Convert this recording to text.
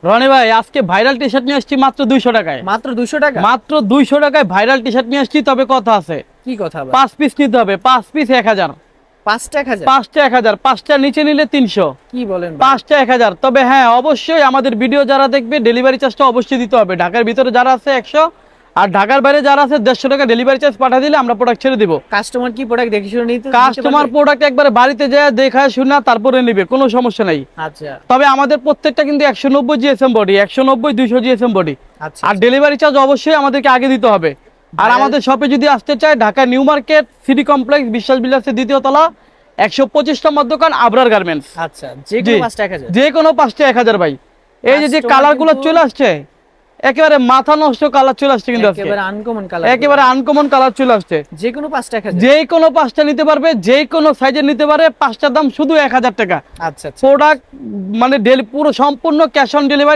রনি ভাই আজকে viral T shirt নিয়ে আসছি মাত্র 200 টাকায়। মাত্র 200 টাকা? মাত্র 200 টাকায় ভাইরাল টি শার্ট নিয়ে আসছি, তবে কথা আছে। কি কথা ভাই? 5 পিস নিতে হবে, 5 পিস 1000। 5টা 1000? 5টা 1000, 5টার নিচে নিলে 300। কি বলেন ভাই? 5টা 1000। তবে হ্যাঁ, অবশ্যই আমাদের ভিডিও যারা দেখবে ডেলিভারি চার্জটা অবশ্যই দিতে হবে। ঢাকার ভিতরে যারা আছে 100, আর ঢাকার বাইরে যারা আছে 150 টাকা ডেলিভারি চার্জ পাঠিয়ে দিলে আমরা প্রোডাক্ট ছেড়ে দিব। কাস্টমার কি প্রোডাক্ট দেখে শুনে নিতে কাস্টমার প্রোডাক্ট একবারে বাড়িতে যায় দেখায় শুনে তারপরে নেবে, কোনো সমস্যা নাই। আচ্ছা তবে আমাদের প্রত্যেকটা কিন্তু 190 জিএসএম বডি, 190 200 জিএসএম বডি। আচ্ছা। আর ডেলিভারি চার্জ অবশ্যই আমাদেরকে আগে দিতে হবে। আর আমাদের শপে যদি আসতে চায়, Dhaka new market city complex বিশ্বাস বিলাসের 2য় তলা, 125 নম্বর দোকান, আবরার গার্মেন্টস। আচ্ছা, যে কোনো 5টা 1000? যে কোনো 5টা 1000 ভাই। এই যে Customer কালারগুলো কিন্তু- চলে আসছে, একেবারে মাথা নষ্ট কালার চলে আসছে কিন্তু আজকে। একেবারে আনকমন কালার, একেবারে আনকমন কালার চলে আসছে। যে কোনো 5টা 1000? যে কোনো 5টা নিতে পারবে, যে কোনো সাইজের নিতে পারে। 5টার দাম শুধু 1000 টাকা। আচ্ছা আচ্ছা। প্রোডাক্ট মানে পুরো সম্পূর্ণ ক্যাশ অন ডেলিভারি।